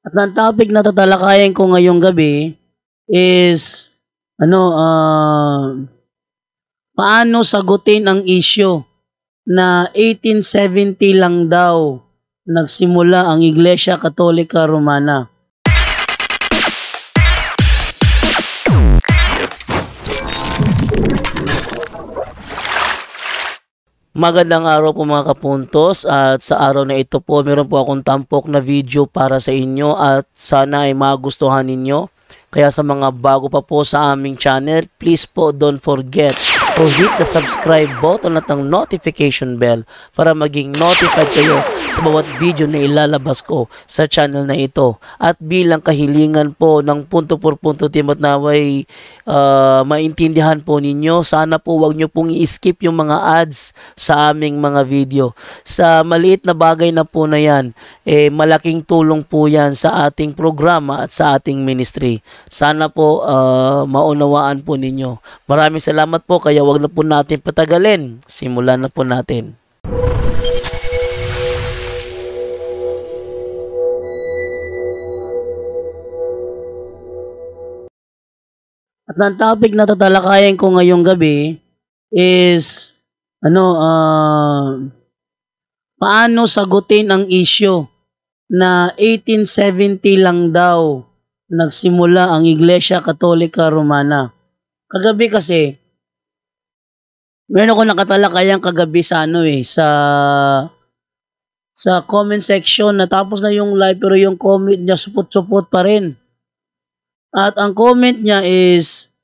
At ang topic na tatalakayin ko ngayong gabi is ano, paano sagutin ang issue na 1870 lang daw nagsimula ang Iglesia Katolika Romana. Magandang araw po mga kapuntos, at sa araw na ito po meron po akong tampok na video para sa inyo at sana ay magustuhan ninyo. Kaya sa mga bago pa po sa aming channel, please po don't forget to hit the subscribe button at ang notification bell para maging notified kayo sa bawat video na ilalabas ko sa channel na ito. At bilang kahilingan po ng punto por punto team at naway maintindihan po ninyo, sana po wag nyo pong i-skip yung mga ads sa aming mga video. Sa maliit na bagay na po na yan, malaking tulong po yan sa ating programa at sa ating ministry. Sana po maunawaan po ninyo. Maraming salamat po, kaya wag na po natin patagalin. Simulan na po natin. At ang topic na tatalakayin ko ngayong gabi is paano sagutin ang issue na 1870 lang daw nagsimula ang Iglesia Katolika Romana. Kagabi kasi meron ako nakatalakayan kagabi sa sa comment section, na tapos na yung live pero yung comment niya supot-supot pa rin. At ang comment niya is,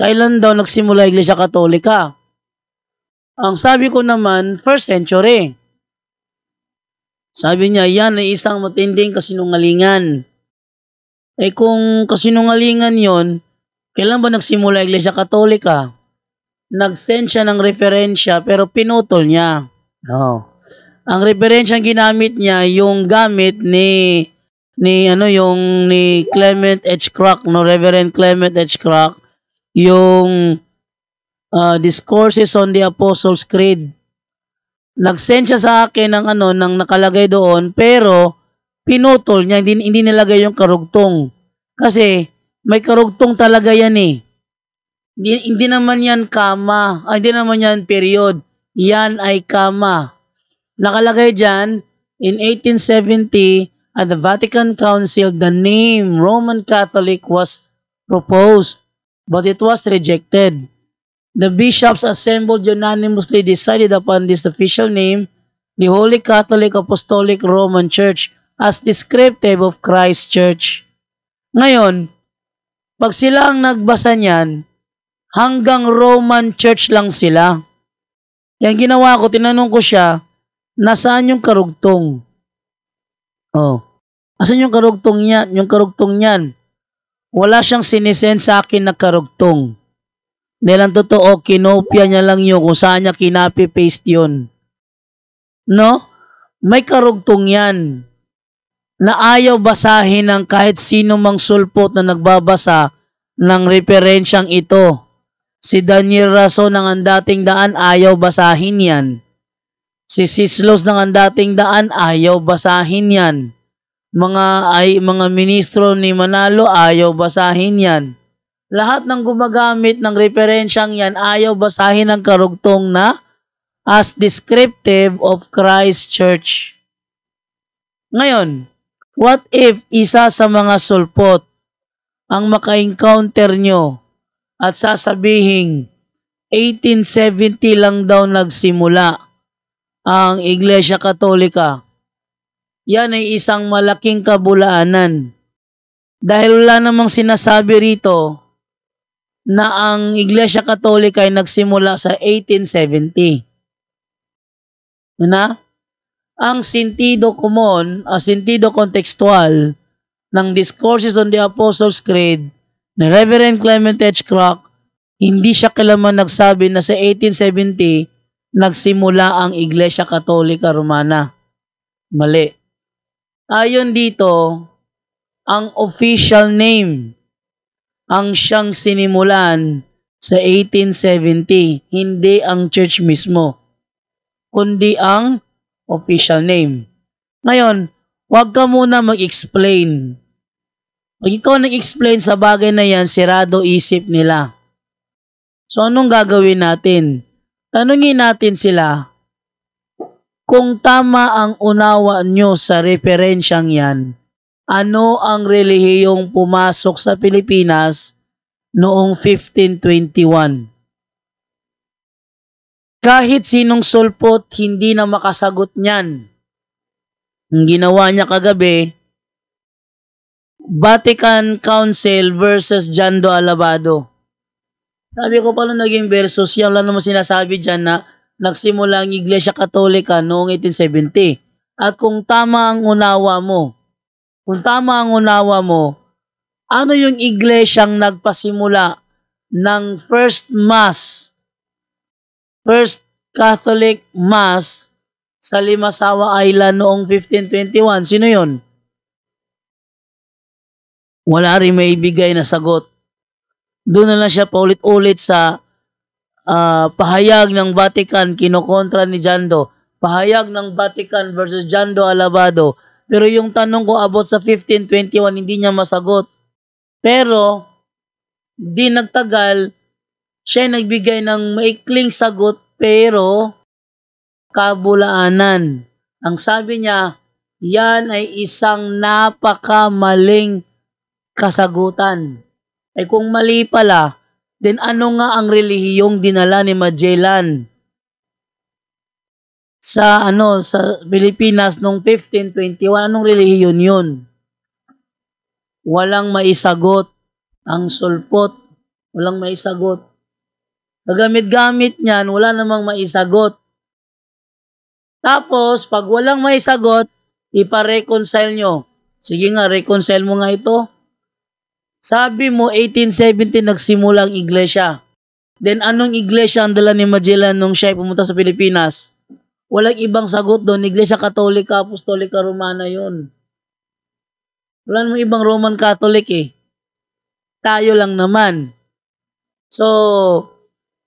kailan daw nagsimula Iglesia Katolika? Ang sabi ko naman, 1st century. Sabi niya, yan ay isang matinding kasinungalingan. Kung kasinungalingan yon, kailan ba nagsimula Iglesia Katolika? Nag-send siya ng referensya pero pinutol niya. No. Ang referensya ginamit niya, yung gamit ni Clement H. Crack, Reverend Clement H. Crack, yung Discourses on the Apostles' Creed. Nag-send siya sa akin ng nakalagay doon, pero pinutol niya, hindi nilagay yung karugtong. Kasi may karugtong talaga yan eh. Hindi naman yan kama, hindi naman yan period. Yan ay kama. Nakalagay dyan, in 1870, at the Vatican Council, the name Roman Catholic was proposed, but it was rejected. The bishops assembled unanimously decided upon this official name, the Holy Catholic Apostolic Roman Church, as descriptive of Christ Church. Ngayon, pag sila ang nagbasa niyan, hanggang Roman Church lang sila. Yan ginawa ko, tinanong ko siya, nasaan yung karugtong? Asan yung karugtong niyan? Yung karugtong niyan, wala siyang sinisend sa akin na karugtong. Dahil ang totoo, kinopya niya lang yun kung saan niya kinapi-paste yun. No? May karugtong yan na ayaw basahin ng kahit sino mang sulpot na nagbabasa ng referensyang ito. Si Daniel Rason ng Andating Daan, ayaw basahin yan. Si Sislos ng Andating Daan, ayaw basahin yan. Mga ministro ni Manalo, ayaw basahin yan. Lahat ng gumagamit ng referensyang yan, ayaw basahin ang karugtong na as descriptive of Christ Church. Ngayon, what if isa sa mga sulpot ang maka-encounter nyo at sasabihin 1870 lang daw nagsimula ang Iglesia Katolika? Yan ay isang malaking kabulaanan. Dahil wala namang sinasabi rito na ang Iglesia Katolika ay nagsimula sa 1870. Na? Ang sentido common, sentido kontekstual ng Discourses on the Apostles' Creed ni Reverend Clement H. Crack, hindi siya kailanman nagsabi na sa 1870 nagsimula ang Iglesia Katolika Romana. Mali. Ayon dito, ang official name ang siyang sinimulan sa 1870, hindi ang church mismo, kundi ang official name. Ngayon, Huwag ka muna mag-explain. Pag ikaw nag-explain sa bagay na yan, sirado isip nila. So, anong gagawin natin? Tanungin natin sila kung tama ang unawa nyo sa referensyang yan. Ano ang relihiyong pumasok sa Pilipinas noong 1521? Kahit sinong sulpot, hindi na makasagot niyan. Ang ginawa niya kagabi, Vatican Council versus Jando Alabado. Sabi ko, paano naging versus? Yan lang naman sinasabi dyan na nagsimula ang Iglesia Katolika noong 1870. At kung tama ang unawa mo, ano yung iglesyang nagpasimula ng First Catholic Mass sa Limasawa Island noong 1521? Sino yun? Wala rin may ibigay na sagot. Doon na lang siya paulit-ulit sa pahayag ng Vatican, kinokontra ni Jando. Pahayag ng Vatican versus Jando Alabado. Pero yung tanong ko about sa 1521, hindi niya masagot. Pero, di nagtagal, siya nagbigay ng maikling sagot, pero kabulaanan. Ang sabi niya, yan ay isang napakamaling kasagutan. Ay kung mali pala, then ano nga ang relihiyong dinala ni Magellan sa Pilipinas noong 1521? Anong relihiyon yun? Walang maisagot. Ang sulpot, walang maisagot. Nagamit-gamit niyan, wala namang maisagot. Tapos, pag walang maisagot, ipa-reconcile nyo. Sige nga, reconcile mo nga ito. Sabi mo, 1870 nagsimula ang iglesia. Then, anong iglesia ang dala ni Magellan nung siya pumunta sa Pilipinas? Walang ibang sagot doon. Iglesia Katolika, Apostolika, Romana yun. Wala namang ibang Roman Catholic eh. Tayo lang naman. So,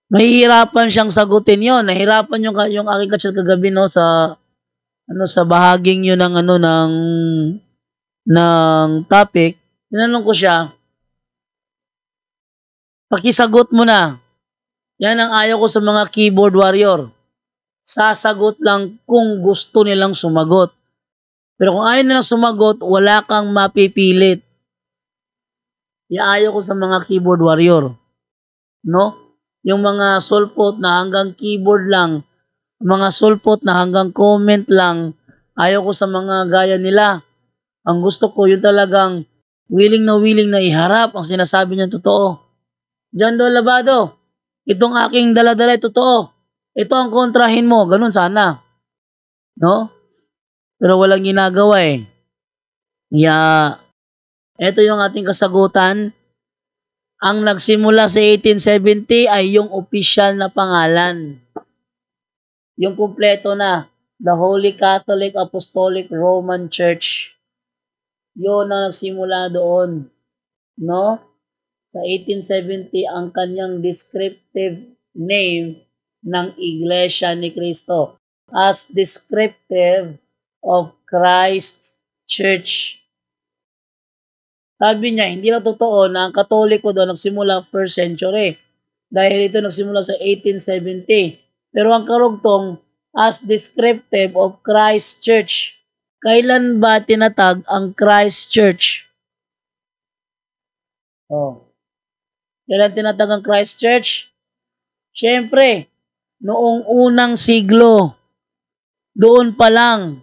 mahihirapan siyang sagutin yon. Nahirapan yung aking ka-chat kagabi no sa bahaging yun ng topic. Tinanong ko siya, pakisagot mo na. Yan ang ayaw ko sa mga keyboard warrior. Sasagot lang kung gusto nilang sumagot. Pero kung ayaw nilang sumagot, wala kang mapipilit. Ayaw ko sa mga keyboard warrior. No? Yung mga sulpot na hanggang keyboard lang, mga sulpot na hanggang comment lang, ayaw ko sa mga gaya nila. Ang gusto ko, yung talagang willing na iharap ang sinasabi niya totoo. Jando Alabado, itong aking dala-dala totoo. Ito ang kontrahin mo, ganun sana. No? Pero walang ginagawa eh. Ito yung ating kasagutan. Ang nagsimula sa 1870 ay yung official na pangalan. Yung kumpleto na, the Holy Catholic Apostolic Roman Church. Yun ang nagsimula doon. No? Sa 1870, ang kanyang descriptive name ng Iglesia ni Cristo as descriptive of Christ's Church. Sabi niya, hindi na totoo na ang Katoliko doon nagsimula 1st century. Dahil ito nagsimula sa 1870. Pero ang karugtong, as descriptive of Christ's Church. Kailan ba tinatag ang Christ's Church? Kailan tinatag ang Christ's Church? Siyempre, noong unang siglo. Doon pa lang,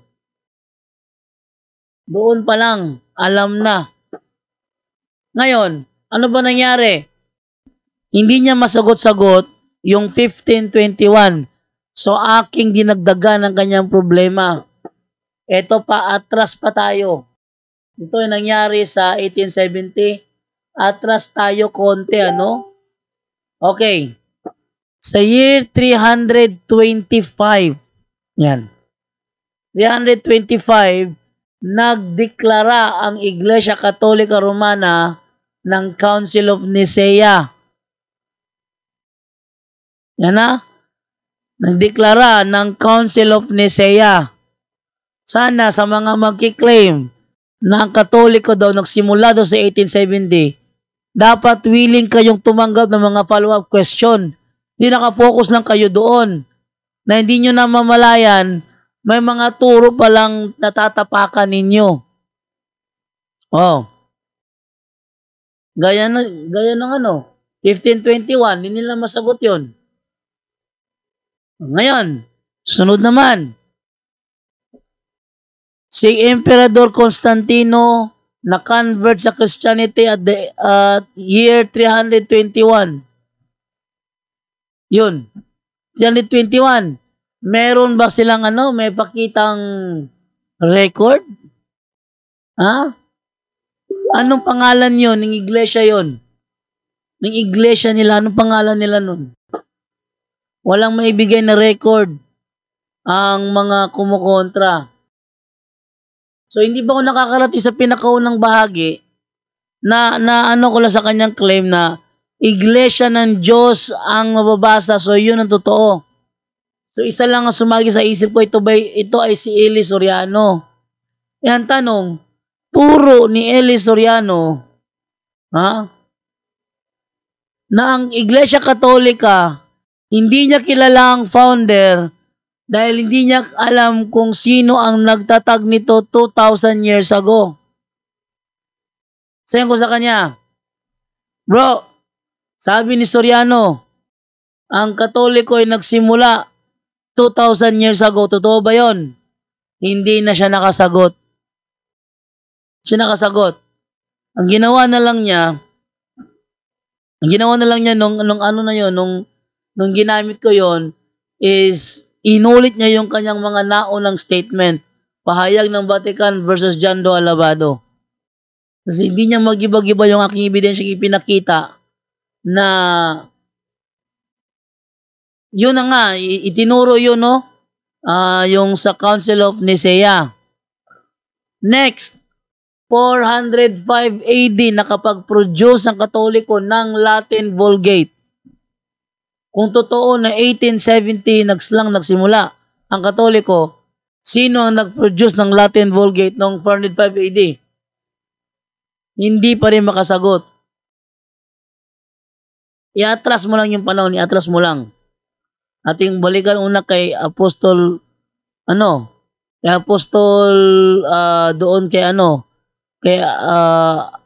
alam na. Ngayon, ano ba nangyari? Hindi niya masagot-sagot yung 1521. So, aking dinagdagan ng kanyang problema. Ito pa, atras pa tayo. Ito yung nangyari sa 1870. Atras tayo konti, ano? Okay. Sa year 325, yan. 325, nagdeklara ang Iglesia Katolika Romana ng Council of Nicaea. Yan na. Nagdeklara ng Council of Nicaea. Sana sa mga magkiklaim na ang Katoliko daw nagsimula daw sa 1870, dapat willing kayong tumanggap ng mga follow-up question. Hindi nakapokus lang kayo doon na hindi nyo na mamalayan, may mga turo palang natatapakan ninyo. Oh. Gaya ng 1521, hindi nila masagot yon. Ngayon, sunod naman. Si Emperador Constantino na-convert sa Christianity at the year 321. Yun. 321. Meron ba silang may pakitang record? Ha? Anong pangalan yun? Ng iglesia yun? Ng iglesia nila, anong pangalan nila nun? Walang maibigay na record ang mga kumukontra. So, hindi ba ako nakakarating sa pinakaunang bahagi na ko lang sa kanyang claim na iglesia ng Diyos ang mababasa. So, yun ang totoo. So, isa lang ang sumagi sa isip ko, ito ay si Eli Soriano. Yan tanong, turo ni Eli Soriano, na ang Iglesia Katolika, hindi niya kilala ang founder dahil hindi niya alam kung sino ang nagtatag nito 2,000 years ago. Sabihin ko sa kanya, bro, sabi ni Soriano, ang Katoliko ay nagsimula 2,000 years ago. Totoo ba yon? Hindi na siya nakasagot. Ang ginawa na lang niya nung ginamit ko yon is inulit niya yung kanyang mga naunang statement. Pahayag ng Vatican versus John Doe Alabado. Kasi hindi niya mag-iba-iba yung aking ebidensya ipinakita na yun na nga, itinuro yun, yung sa Council of Nicaea. Next, 405 AD, nakapag-produce ang Katoliko ng Latin Vulgate. Kung totoo na 1870 nagsimula ang Katoliko, sino ang nag-produce ng Latin Vulgate noong 405 AD? Hindi pa rin makasagot. I-atras mo lang yung panahon, i-atras mo lang. Ating balikan una kay Apostol, doon kay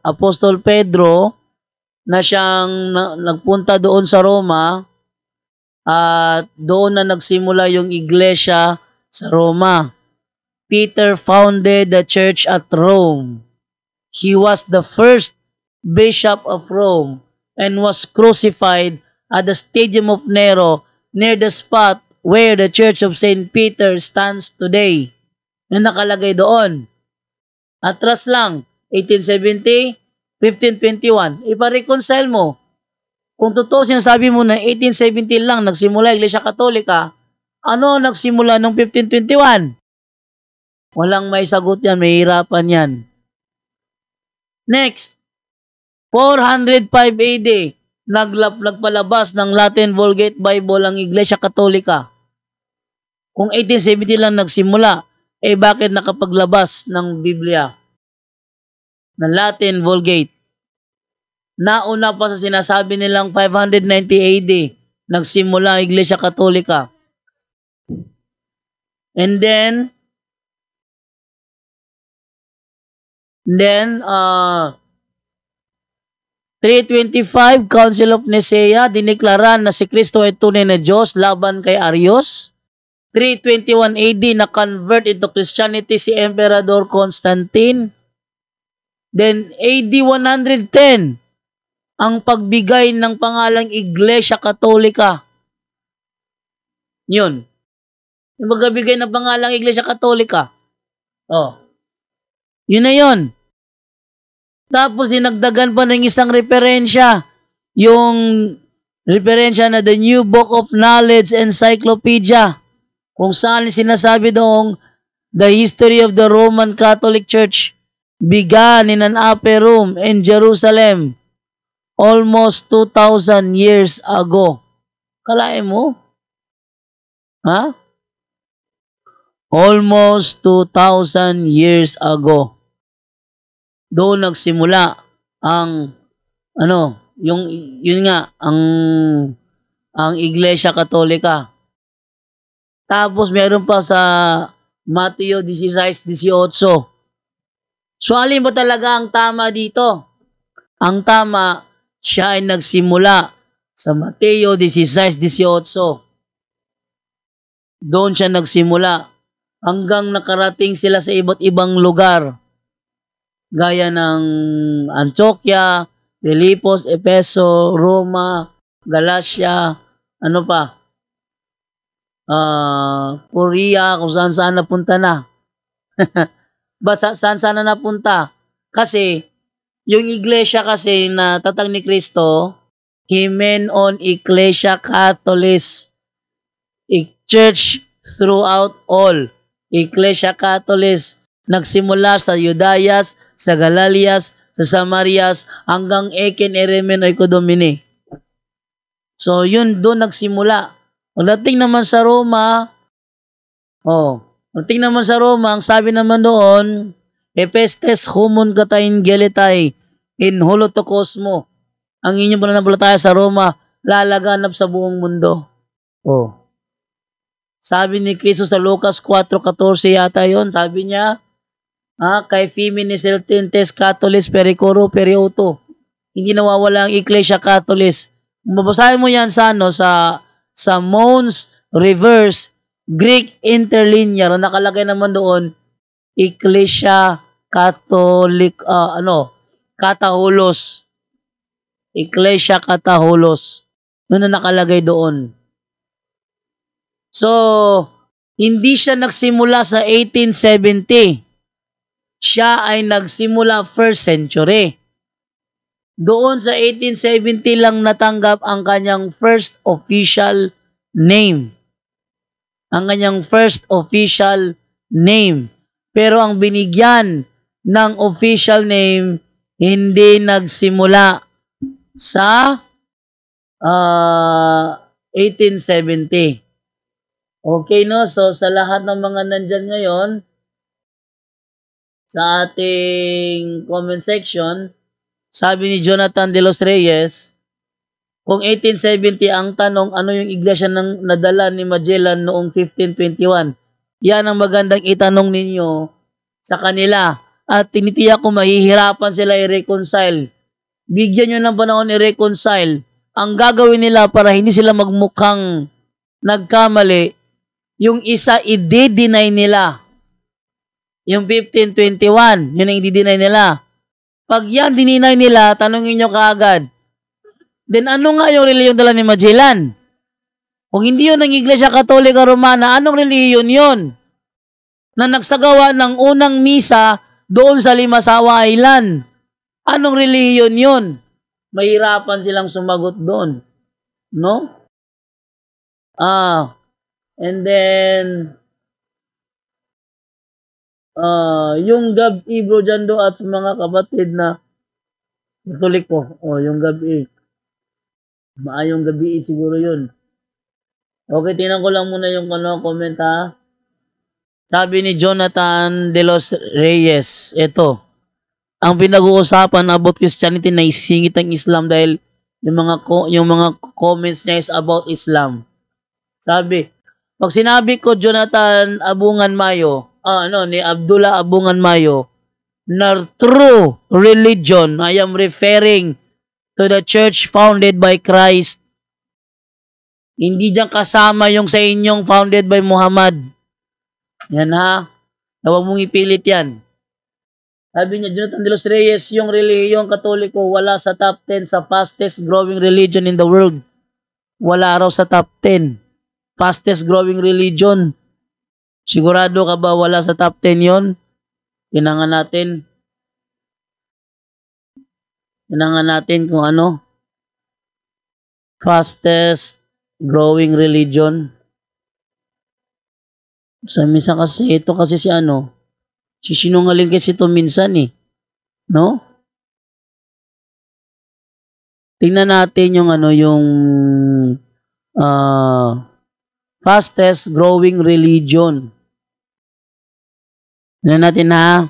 Apostol Pedro, na siyang nagpunta doon sa Roma, at doon na nagsimula yung iglesia sa Roma. Peter founded the church at Rome. He was the first bishop of Rome and was crucified at the Stadium of Nero near the spot where the Church of St. Peter stands today. Yung nakalagay doon. Atras lang, 1870, 1521. Ipa-reconcile mo. Kung totoo sinasabi mo na 1870 lang nagsimula Iglesia Katolika, ano nagsimula noong 1521? Walang may sagot yan, may hirapan yan. Next, 405 AD, nagpalabas ng Latin Vulgate Bible ang Iglesia Katolika. Kung 1870 lang nagsimula, bakit nakapaglabas ng Biblia? Ng Latin Vulgate. Nauna pa sa sinasabi nilang 590 AD, nagsimula ang Iglesia Katolika. And then 325 Council of Nicaea, diniklara na si Kristo ay tunay na Diyos laban kay Arius. 321 AD, na-convert into Christianity si Emperador Constantine. Then AD 110, ang pagbigay ng pangalang Iglesia Katolika. Yun. Yung pagbigay ng pangalang Iglesia Katolika. Yun na yun. Tapos dinagdagan pa ng isang referensya. Yung referensya na The New Book of Knowledge Encyclopedia. Kung saan sinasabi doong the history of the Roman Catholic Church began in an upper room in Jerusalem almost 2,000 years ago. Kalain mo? Ha? Almost 2,000 years ago. Doon nagsimula ang yun nga ang Iglesia Katolika. Tapos meron pa sa Mateo 16:18. So alin ba talaga ang tama dito? Ang tama, siya ay nagsimula sa Mateo 16:18. Doon siya nagsimula hanggang nakarating sila sa iba't ibang lugar. Gaya ng Antioquia, Filipos, Efeso, Roma, Galacia, ano pa? Korea, kung saan napunta na. Ba't saan na napunta? Kasi, yung iglesia kasi na tatag ni Kristo, Hymenon Ecclesia Catholis, church throughout all. Ecclesia Catholis, nagsimula sa Judayas, sa Galalias, sa Samarias, hanggang Eken Eremen Oiko Domini. So, yun doon nagsimula. Pagdating naman sa Roma, pagdating naman sa Roma, ang sabi naman doon, Epestes humon katain gelitai in holotokosmo. Ang inyong pananampalataya sa Roma, lalaganap sa buong mundo. Sabi ni Kristo sa Lucas 4:14 yata yon, sabi niya, kay feminis eltentes Catholis pericoro perioto. Hindi nawawala ang Iglesia Catholis. Mabasahin mo yan sa Mons Reverse Greek Interlinear, nakalagay naman doon, Iglesia Catholic, Kataholos. Iglesia Kataholos. Yun na nakalagay doon. So, hindi siya nagsimula sa 1870. Siya ay nagsimula 1st century. Doon sa 1870 lang natanggap ang kanyang first official name. Ang kanyang first official name. Pero ang binigyan ng official name, hindi nagsimula sa 1870. Okay, no? So, sa lahat ng mga nandyan ngayon, sa ating comment section, sabi ni Jonathan de los Reyes, kung 1870 ang tanong, ano yung iglesia ng nadala ni Magellan noong 1521? Yan ang magandang itanong ninyo sa kanila. At tinitiyak ko mahihirapan sila i-reconcile. Bigyan nyo ng panahon i-reconcile. Ang gagawin nila para hindi sila magmukhang nagkamali, yung isa i-deny nila. Yung 1521, yun ang i-deny nila. Pag yan dininay nila, tanongin nyo kaagad, then ano nga yung reliyon dala ni Magellan? Kung hindi yun ang Iglesia Katolika Romana, anong reliyon yun? Na nagsagawa ng unang misa doon sa Limasawa Island. Anong reliyon yun? Mahirapan silang sumagot doon. No? And then, yung gabi, bro Jando, at mga kapatid na Katolik po. Yung gabi. Maayong gabi siguro yun. Okay, tingnan ko lang muna yung comment ha. Sabi ni Jonathan de los Reyes, ito, ang pinag-uusapan about Christianity na isingit ang Islam dahil yung mga comments niya is about Islam. Sabi, pag sinabi ko Jonathan Abungan Mayo, ni Abdullah Abungan Mayo, na true religion, I am referring to the church founded by Christ. Hindi diyan kasama yung sa inyong founded by Muhammad. Yan ha. Huwag mong ipilit yan. Sabi niya, Jonathan de los Reyes, yung relihiyong Katoliko wala sa top 10 sa fastest growing religion in the world. Wala raw sa top 10. Fastest growing religion. Sigurado ka ba wala sa top 10 yon? Tinangan natin kung ano. Fastest growing religion. Sa minsan kasi, ito kasi si sinungaling kasi ito minsan no? Tingnan natin yung fastest growing religion. Tignan natin ha.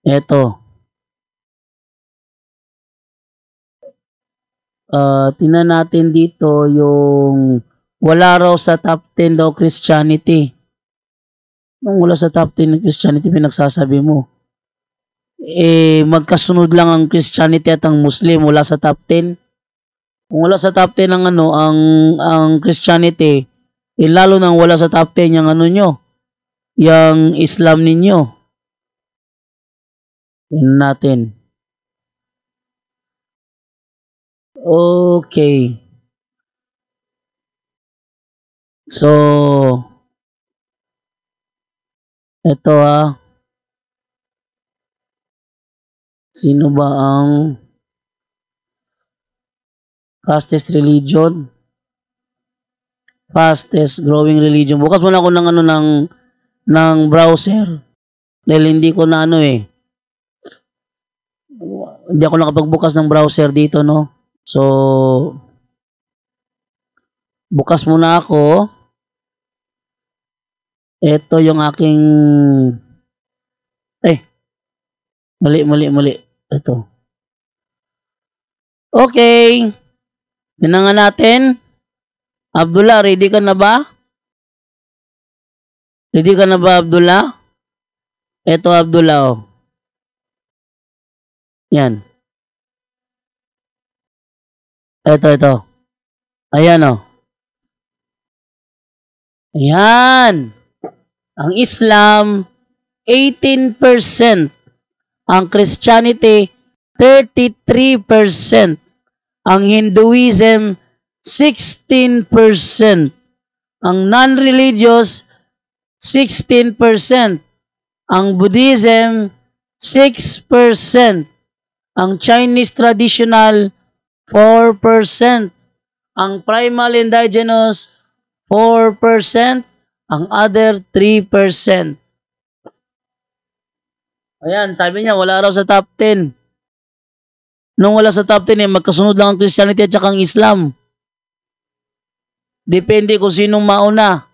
Eto. Tingnan natin dito yung wala raw sa top 10 daw Christianity. Nung wala sa top 10 ng Christianity, pinagsasabi mo. Magkasunod lang ang Christianity at ang Muslim, wala sa top 10. Kung wala sa top 10 ang ang Christianity, lalo nang wala sa top 10 yung nyo, yung Islam ninyo. Tingnan natin. Okay. So, ito sino ba ang fastest religion? Fastest growing religion. Bukas muna ako ng browser. Dahil hindi ko na hindi ako nakapagbukas ng browser dito, no? So, bukas muna ako. Ito yung aking mali. Ito. Okay. Tingnan natin. Abdullah, ready ka na ba? Ready ka na ba, Abdullah? Ito, Abdullah. Yan. Ito. Ayan, Ayan. Ang Islam, 18%. Ang Christianity, 33%. Ang Hinduism, 16%. Ang non-religious, 16%. Ang Buddhism, 6%. Ang Chinese traditional, 4%. Ang primal indigenous, 4%. Ang other, 3%. Ayan, sabi niya, wala raw sa top 10. Nung wala sa top 10, magkasunod lang ang Christianity at saka ang Islam. Depende kung sinong mauna.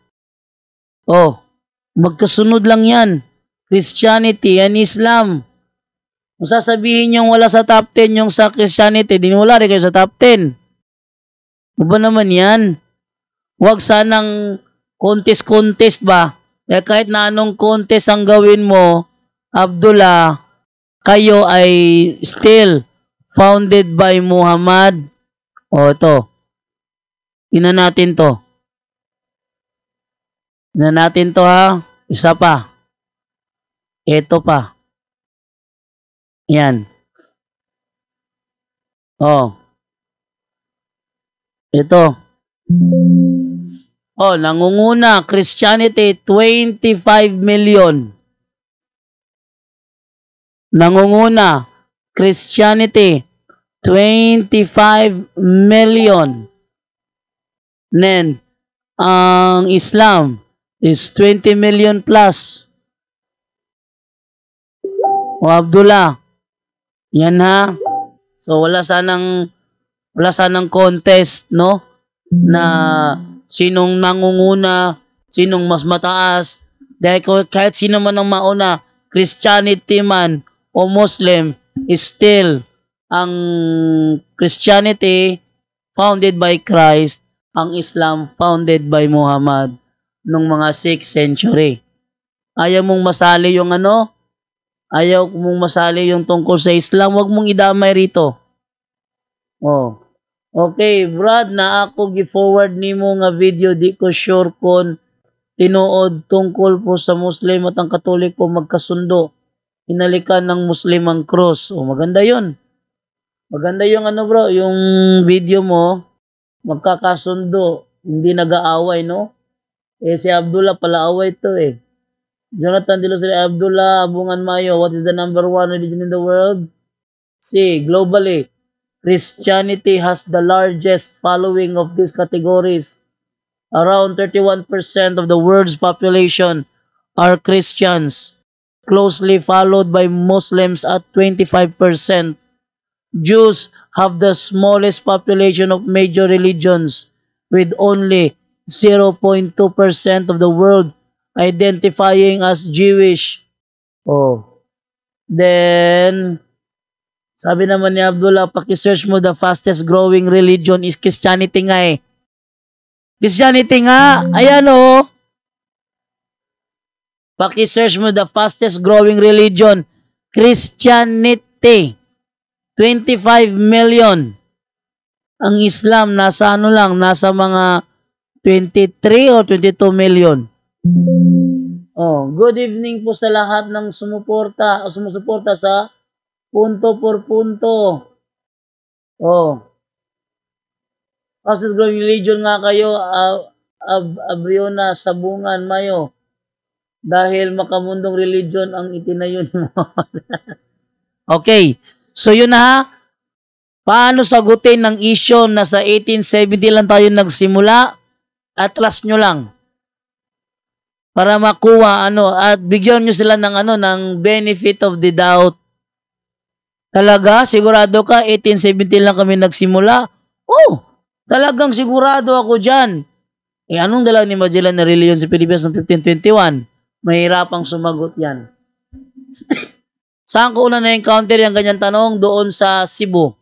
Magkasunod lang yan. Christianity and Islam. Kung sasabihin yung wala sa top 10 yung sa Christianity, di wala rin kayo sa top 10. Ano ba naman yan? Huwag sanang contest ba? Kahit na anong contest ang gawin mo, Abdullah, kayo ay still founded by Muhammad. Ito. Tingnan natin to. Tingnan natin to ha. Isa pa. Ito pa. Yan. Ito. Nangunguna. Christianity, 25 million. Nangunguna. Christianity, 25 million. Then, ang Islam is 20 million plus. Abdullah, yan ha. So, wala sanang contest, no? Na sinong nangunguna, sinong mas mataas. Dahil kahit sino man ang mauna, Christianity man o Muslim, is still ang Christianity founded by Christ, ang Islam founded by Muhammad nung mga 6th century. Ayaw mong masali yung ayaw mong masali yung tungkol sa Islam, wag mong idamay rito. Okay, Brad, na ako gi-forward nimo nga video, di ko sure kung tinuod tungkol po sa Muslim at ang Katoliko magkasundo. Hinalikan ng Muslim ang cross. Maganda yun. Maganda yung bro, yung video mo, magkakasundo, hindi nag-aaway, no? Si Abdullah pala away to Jonathan Dilo Sila Abdullah, Abungan Mayo, what is the number 1 religion in the world? C. Globally, Christianity has the largest following of these categories. Around 31% of the world's population are Christians, closely followed by Muslims at 25%. Jews have the smallest population of major religions with only 0.2% of the world identifying as Jewish. Oh. Then, sabi naman ni Abdullah, paki-search mo the fastest growing religion is Christianity nga eh. Christianity nga. Ayan oh. Paki-search mo the fastest growing religion. Christianity. 25 million. Ang Islam nasa ano lang, nasa mga 23 o 22 million. Oh, good evening po sa lahat ng sumuporta o sumusuporta sa punto por punto. Oh. Fastest growing religion nga kayo, Abriona, Sabungan, Mayo. Dahil makamundong religion ang itinayo mo. Okay. So yun na ha. Paano sagutin ng issue na sa 1870 lang tayo nagsimula? Atlas nyo lang. Para makuha at bigyan nyo sila ng benefit of the doubt. Talaga? Sigurado ka? 1870 lang kami nagsimula? Oh, talagang sigurado ako dyan. Anong dala ni Magellan na reliyon sa Pilipinas noong 1521? Mahirapang sumagot yan. Saan ko una na-encounter yung ganyan tanong? Doon sa Cebu.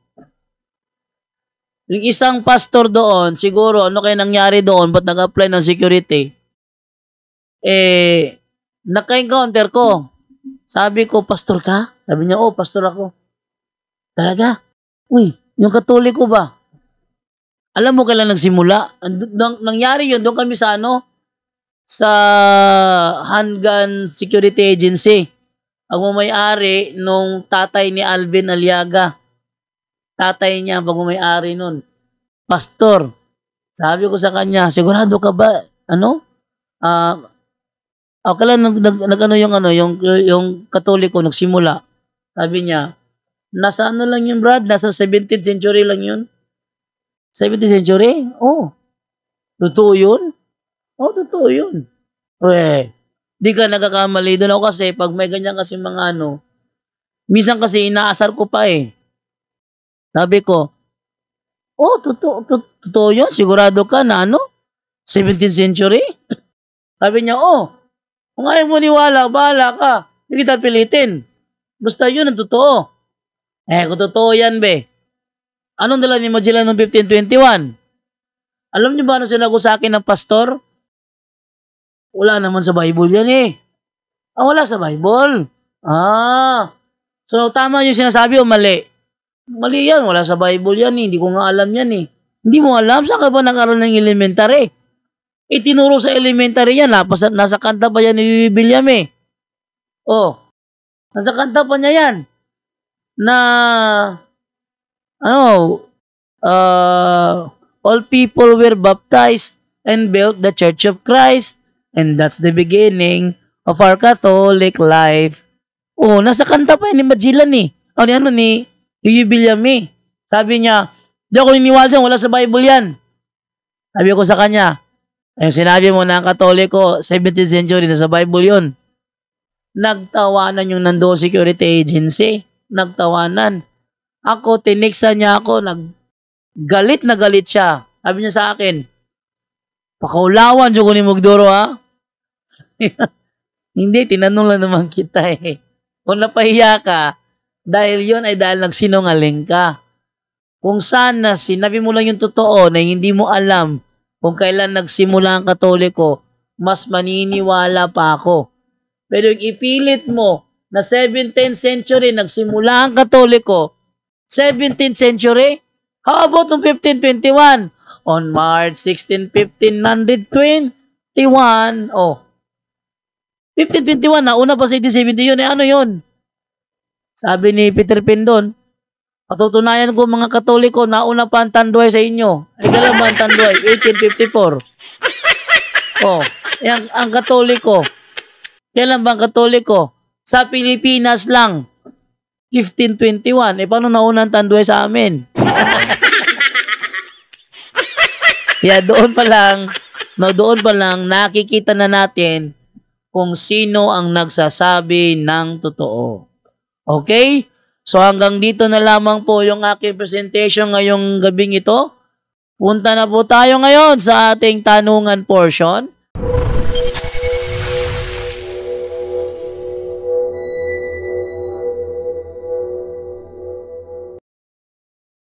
Yung isang pastor doon, siguro, ano kayo nangyari doon? Ba't nag-apply ng security? Naka-encounter ko. Sabi ko, pastor ka? Sabi niya, oh, pastor ako. Talaga? Uy, yung Katoliko ba? Alam mo kailan nagsimula? Nangyari yun, doon kami sa sa Handgun Security Agency. Ang may-ari nung tatay ni Alvin Aliaga. Tatay niya, pag-may-ari nun. Pastor. Sabi ko sa kanya, sigurado ka ba? Yung Katoliko nagsimula. Sabi niya, nasa lang yun, Brad? Nasa 17th century lang yun. 17th century? Oh. Totoo yun? Oh, totoo yun. Di ka nagkakamali doon ako kasi pag may ganyan kasi mga minsan kasi inaasar ko pa eh. Sabi ko, oh, totoo yun? Sigurado ka na 17th century? Sabi niya, oh, kung ayaw mo niwala, bahala ka. Hindi kita pilitin. Basta yun ang totoo. Kung totoo yan, be. Anong dala ni Magellan noong 1521? Alam niyo ba ano sinago sa akin ng pastor? Wala naman sa Bible yan eh. Wala sa Bible. So tama yung sinasabi o mali? Mali yan, wala sa Bible yan eh. Hindi ko nga alam yan eh. Hindi mo alam, saan ka ba nag-aral ng elementary? Itinuro sa elementary yan, nasa kanta pa yan ni William eh. Oh, nasa kanta pa niya yan. Na, all people were baptized and built the Church of Christ. And that's the beginning of our Catholic life. Oh, nasa kanta pa ni Magellan eh. Ni William eh. Sabi niya, di ako niniwala dyan, wala sa Bible yan. Sabi ko sa kanya, sinabi mo na ang Katoliko, 17th century, nasa Bible yun. Nagtawanan yung nandoon security agency. Nagtawanan. Ako, tiniksa niya ako, galit na galit siya. Sabi niya sa akin, pakaulawan dyan ko ni Mugdoro ha. Hindi, tinanong lang naman kita eh. Kung napahiya ka, dahil yun ay dahil nagsinungaling ka. Kung sana sinabi mo lang yung totoo na hindi mo alam kung kailan nagsimula ang Katoliko, mas maniniwala pa ako. Pero yung ipilit mo na 17th century nagsimula ang Katoliko, 17th century? How about noong 1521? On March 16, 1521, 1521, nauna pa sa 1870 yun, ano yun? Sabi ni Peter Pindon, patutunayan ko mga Katoliko, nauna pa ang Tanduay sa inyo. Kailan ba ang Tanduay? 1854. Ang Katoliko. Kailan ba ang Katoliko? Sa Pilipinas lang. 1521. Paano nauna ang Tanduay sa amin? Doon pa lang nakikita na natin kung sino ang nagsasabi ng totoo. Okay? So hanggang dito na lamang po yung aking presentation ngayong gabing ito. Punta na po tayo ngayon sa ating tanungan portion.